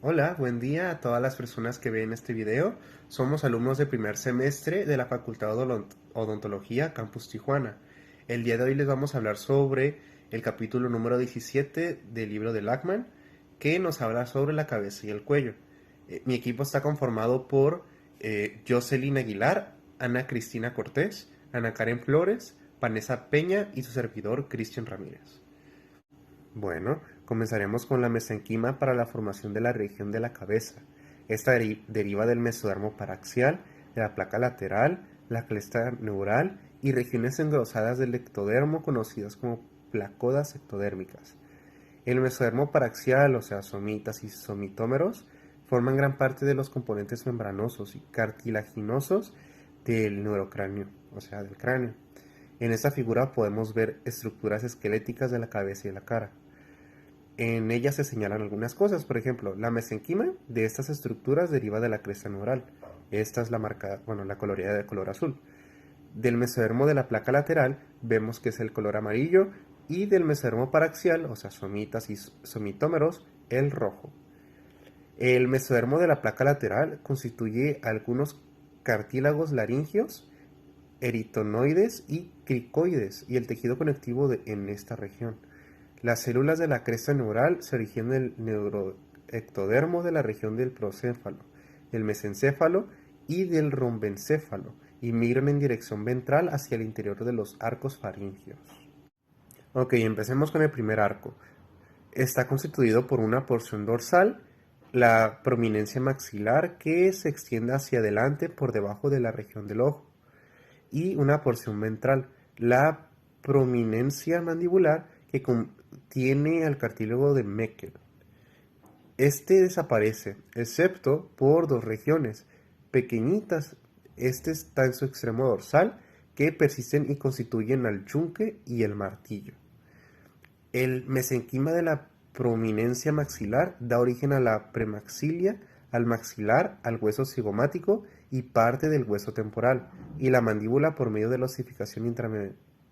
Hola, buen día a todas las personas que ven este video. Somos alumnos de primer semestre de la Facultad de Odontología Campus Tijuana. El día de hoy les vamos a hablar sobre el capítulo número 17 del libro de Lachman, que nos habla sobre la cabeza y el cuello. Mi equipo está conformado por Jocelyn Aguilar, Ana Cristina Cortés, Ana Karen Flores, Vanessa Peña y su servidor Cristian Ramírez. Bueno, comenzaremos con la mesenquima para la formación de la región de la cabeza. Esta deriva del mesodermo paraxial, de la placa lateral, la cresta neural y regiones engrosadas del ectodermo conocidas como placodas ectodérmicas. El mesodermo paraxial, o sea, somitas y somitómeros, forman gran parte de los componentes membranosos y cartilaginosos del neurocráneo, o sea, del cráneo. En esta figura podemos ver estructuras esqueléticas de la cabeza y de la cara. En ellas se señalan algunas cosas, por ejemplo, la mesenquima de estas estructuras deriva de la cresta neural. Esta es la marcada, la coloreada de color azul. Del mesodermo de la placa lateral vemos que es el color amarillo y del mesodermo paraxial, o sea, somitas y somitómeros, el rojo. El mesodermo de la placa lateral constituye algunos cartílagos laringeos, eritonoides y cricoides y el tejido conectivo en esta región. Las células de la cresta neural se originan del neuroectodermo de la región del procéfalo, del mesencéfalo y del rombencéfalo y migran en dirección ventral hacia el interior de los arcos faringios. Ok, empecemos con el primer arco. Está constituido por una porción dorsal, la prominencia maxilar que se extiende hacia adelante por debajo de la región del ojo, y una porción ventral, la prominencia mandibular que contiene al cartílago de Meckel. Este desaparece, excepto por dos regiones pequeñitas. Este está en su extremo dorsal, que persisten y constituyen al yunque y el martillo. El mesenquima de la prominencia maxilar da origen a la premaxilia, al maxilar, al hueso cigomático y parte del hueso temporal, y la mandíbula por medio de la osificación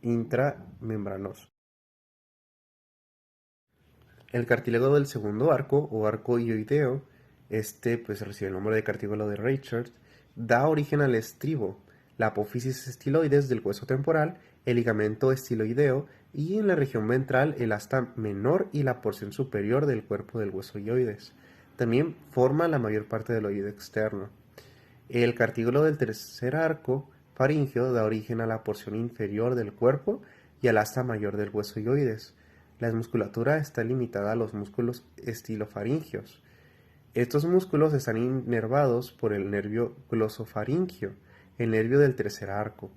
intramembranosa. El cartílago del segundo arco, o arco hioideo, pues recibe el nombre de cartílago de Reichert, da origen al estribo, la apófisis estiloides del hueso temporal, el ligamento estiloideo y en la región ventral el asta menor y la porción superior del cuerpo del hueso hioides. También forma la mayor parte del oído externo. El cartílago del tercer arco faríngeo da origen a la porción inferior del cuerpo y al asta mayor del hueso hioides. La musculatura está limitada a los músculos estilofaringios. Estos músculos están inervados por el nervio glosofaringio, el nervio del tercer arco.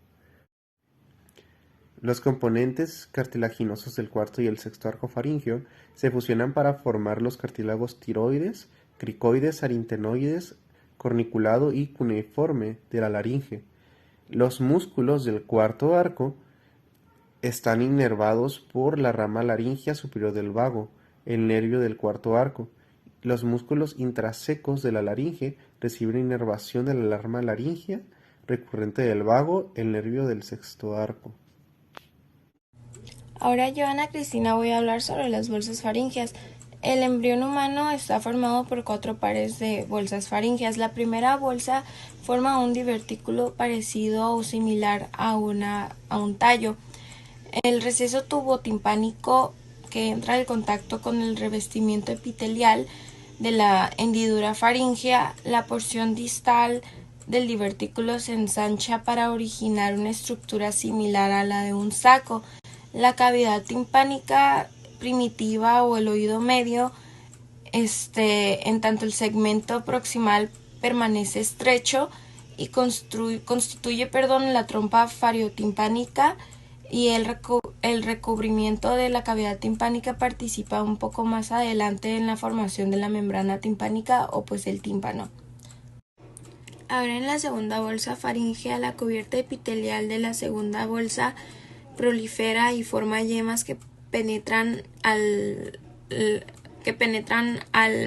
Los componentes cartilaginosos del cuarto y el sexto arco faríngeo se fusionan para formar los cartílagos tiroides, cricoides, arintenoides, corniculado y cuneiforme de la laringe. Los músculos del cuarto arco están inervados por la rama laringea superior del vago, el nervio del cuarto arco. Los músculos intrasecos de la laringe reciben inervación de la rama laringea recurrente del vago, el nervio del sexto arco. Ahora yo, Ana Cristina, voy a hablar sobre las bolsas faríngeas. El embrión humano está formado por 4 pares de bolsas faríngeas. La primera bolsa forma un divertículo parecido o similar a un tallo. El receso tubotimpánico que entra en contacto con el revestimiento epitelial de la hendidura faríngea, la porción distal del divertículo se ensancha para originar una estructura similar a la de un saco. La cavidad timpánica primitiva o el oído medio, en tanto el segmento proximal permanece estrecho y constituye la trompa fariotimpánica, y el recubrimiento de la cavidad timpánica participa un poco más adelante en la formación de la membrana timpánica o pues el tímpano. Ahora en la segunda bolsa faríngea, la cubierta epitelial de la segunda bolsa prolifera y forma yemas que penetran al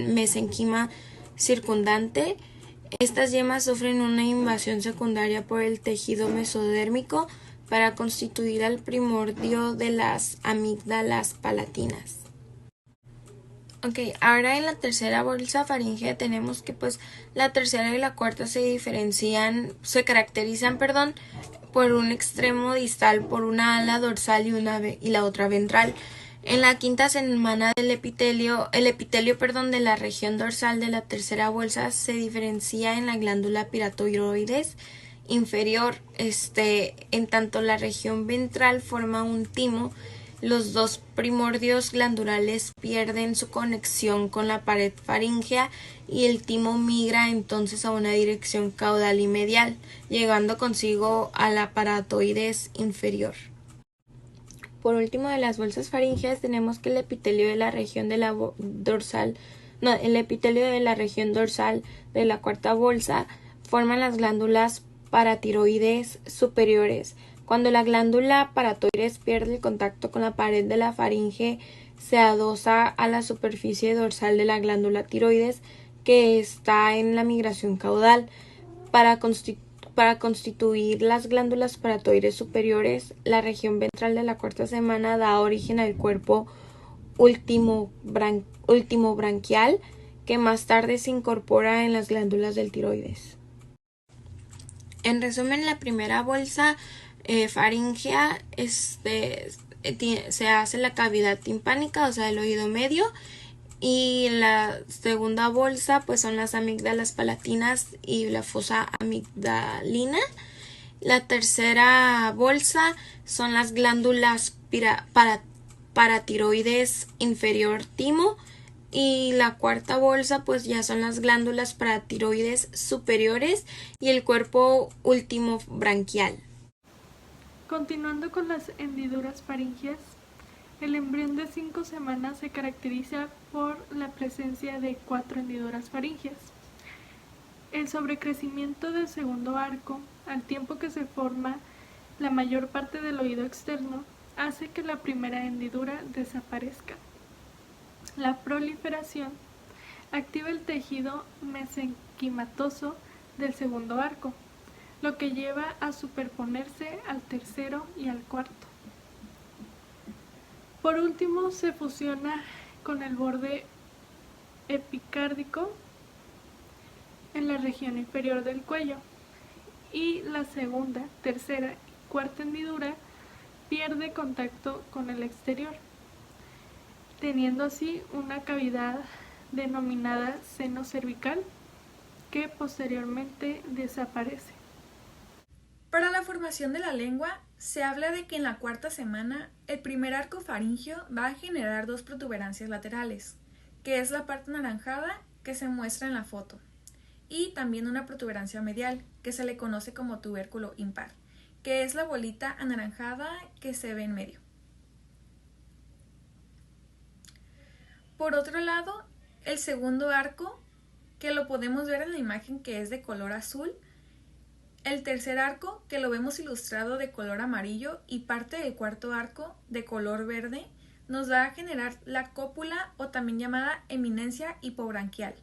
mesenquima circundante. Estas yemas sufren una invasión secundaria por el tejido mesodérmico para constituir al primordio de las amígdalas palatinas. Ok, ahora en la tercera bolsa faríngea tenemos que pues la tercera y la cuarta se caracterizan, por un extremo distal, por una ala dorsal y la otra ventral. En la quinta semana el epitelio, de la región dorsal de la tercera bolsa se diferencia en la glándula paratiroides inferior. En tanto la región ventral forma un timo, los dos primordios glandulares pierden su conexión con la pared faríngea y el timo migra entonces a una dirección caudal y medial, llegando consigo a la paratoides inferior. Por último, de las bolsas faríngeas tenemos que el epitelio de la región dorsal de la cuarta bolsa forman las glándulas paratiroides superiores. Cuando la glándula paratoides pierde el contacto con la pared de la faringe, se adosa a la superficie dorsal de la glándula tiroides, que está en la migración caudal. Para constituir las glándulas paratoides superiores, la región ventral de la cuarta semana da origen al cuerpo ultimobranquial, que más tarde se incorpora en las glándulas del tiroides. En resumen, la primera bolsa faríngea se hace la cavidad timpánica, o sea, el oído medio, y la segunda bolsa pues son las amígdalas palatinas y la fosa amigdalina. La tercera bolsa son las glándulas paratiroides inferior timo, y la cuarta bolsa pues ya son las glándulas paratiroides superiores y el cuerpo ultimobranquial. Continuando con las hendiduras faríngeas, el embrión de 5 semanas se caracteriza por la presencia de 4 hendiduras faríngeas. El sobrecrecimiento del segundo arco, al tiempo que se forma la mayor parte del oído externo, hace que la primera hendidura desaparezca. La proliferación activa el tejido mesenquimatoso del segundo arco, lo que lleva a superponerse al tercero y al cuarto. Por último, se fusiona con el borde epicárdico en la región inferior del cuello, y la segunda, tercera y cuarta hendidura pierde contacto con el exterior, teniendo así una cavidad denominada seno cervical, que posteriormente desaparece. Para la formación de la lengua, se habla de que en la cuarta semana el primer arco faríngeo va a generar 2 protuberancias laterales, que es la parte anaranjada que se muestra en la foto, y también una protuberancia medial, que se le conoce como tubérculo impar, que es la bolita anaranjada que se ve en medio. Por otro lado, el segundo arco, que lo podemos ver en la imagen, que es de color azul, el tercer arco, que lo vemos ilustrado de color amarillo, y parte del cuarto arco de color verde, nos va a generar la cópula, o también llamada eminencia hipobranquial.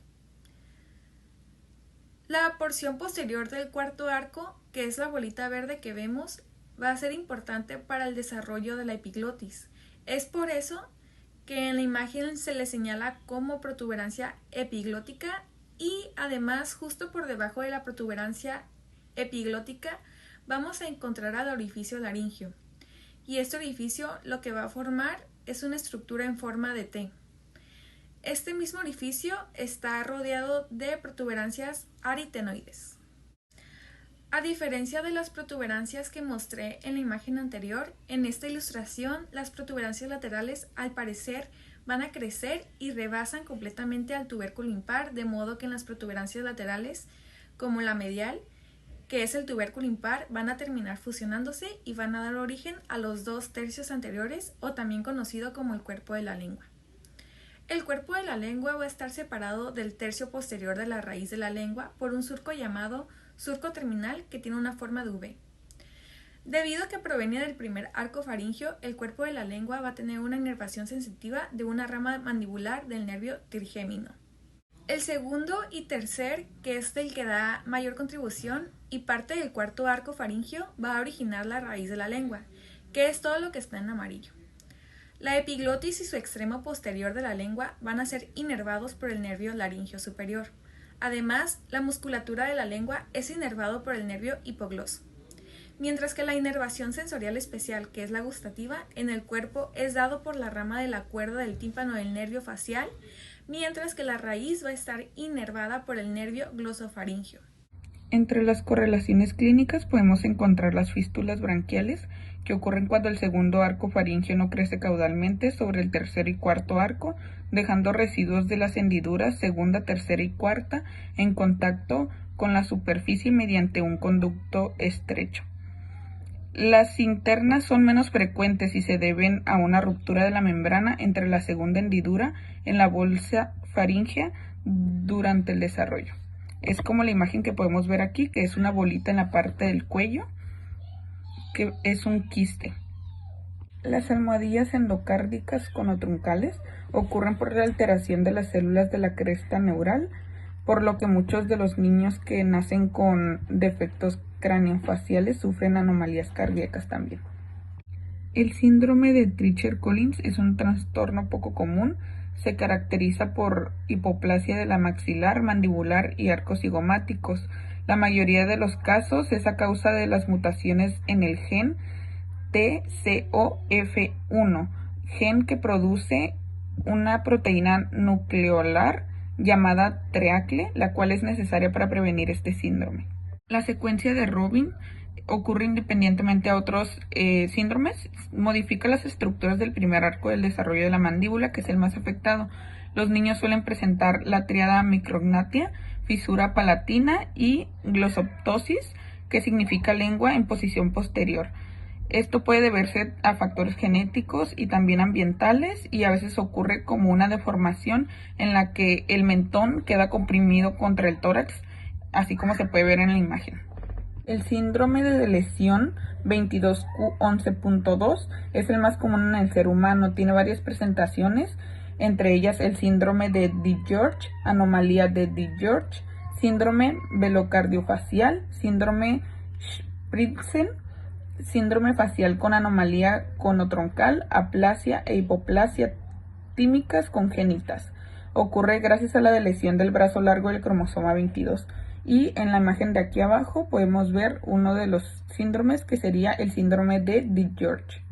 La porción posterior del cuarto arco, que es la bolita verde que vemos, va a ser importante para el desarrollo de la epiglotis. Es por eso que en la imagen se le señala como protuberancia epiglótica, y además justo por debajo de la protuberancia epiglótica vamos a encontrar al orificio laringio, y este orificio lo que va a formar es una estructura en forma de T. Este mismo orificio está rodeado de protuberancias aritenoides. A diferencia de las protuberancias que mostré en la imagen anterior, en esta ilustración las protuberancias laterales al parecer van a crecer y rebasan completamente al tubérculo impar, de modo que en las protuberancias laterales, como la medial, que es el tubérculo impar, van a terminar fusionándose y van a dar origen a los 2 tercios anteriores, o también conocido como el cuerpo de la lengua. El cuerpo de la lengua va a estar separado del tercio posterior de la raíz de la lengua por un surco llamado surco terminal, que tiene una forma de V. Debido a que provenía del primer arco faríngeo, el cuerpo de la lengua va a tener una inervación sensitiva de una rama mandibular del nervio trigémino. El segundo y tercer, que es el que da mayor contribución, y parte del cuarto arco faríngeo, va a originar la raíz de la lengua, que es todo lo que está en amarillo. La epiglotis y su extremo posterior de la lengua van a ser inervados por el nervio laríngeo superior. Además, la musculatura de la lengua es inervado por el nervio hipogloso. Mientras que la inervación sensorial especial, que es la gustativa, en el cuerpo es dado por la rama de la cuerda del tímpano del nervio facial, mientras que la raíz va a estar inervada por el nervio glosofaríngeo. Entre las correlaciones clínicas podemos encontrar las fístulas branquiales, que ocurren cuando el segundo arco faríngeo no crece caudalmente sobre el tercer y cuarto arco, dejando residuos de las hendiduras segunda, tercera y cuarta en contacto con la superficie mediante un conducto estrecho. Las internas son menos frecuentes y se deben a una ruptura de la membrana entre la segunda hendidura en la bolsa faríngea durante el desarrollo. Es como la imagen que podemos ver aquí, que es una bolita en la parte del cuello, que es un quiste. Las almohadillas endocárdicas conotruncales ocurren por la alteración de las células de la cresta neural, por lo que muchos de los niños que nacen con defectos craneofaciales sufren anomalías cardíacas también. El síndrome de Treacher-Collins es un trastorno poco común. Se caracteriza por hipoplasia de la maxilar, mandibular y arcos cigomáticos. La mayoría de los casos es a causa de las mutaciones en el gen TCOF1, gen que produce una proteína nucleolar llamada TREACLE, la cual es necesaria para prevenir este síndrome. La secuencia de Robin ocurre independientemente a otros síndromes, modifica las estructuras del primer arco del desarrollo de la mandíbula, que es el más afectado. Los niños suelen presentar la tríada micrognatia, fisura palatina y glosoptosis, que significa lengua en posición posterior. Esto puede deberse a factores genéticos y también ambientales, y a veces ocurre como una deformación en la que el mentón queda comprimido contra el tórax, así como se puede ver en la imagen. El síndrome de lesión 22q11.2 es el más común en el ser humano. Tiene varias presentaciones, entre ellas el síndrome de DiGeorge, anomalía de DiGeorge, síndrome velocardiofacial, síndrome Spritzen, síndrome facial con anomalía conotroncal, aplasia e hipoplasia tímicas congénitas. Ocurre gracias a la lesión del brazo largo del cromosoma 22. Y en la imagen de aquí abajo podemos ver uno de los síndromes, que sería el síndrome de DiGeorge.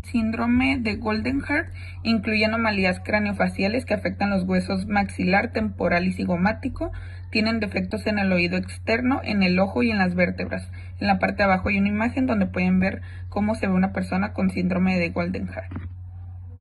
Síndrome de Goldenhar incluye anomalías craneofaciales que afectan los huesos maxilar, temporal y cigomático. Tienen defectos en el oído externo, en el ojo y en las vértebras. En la parte de abajo hay una imagen donde pueden ver cómo se ve una persona con síndrome de Goldenhar.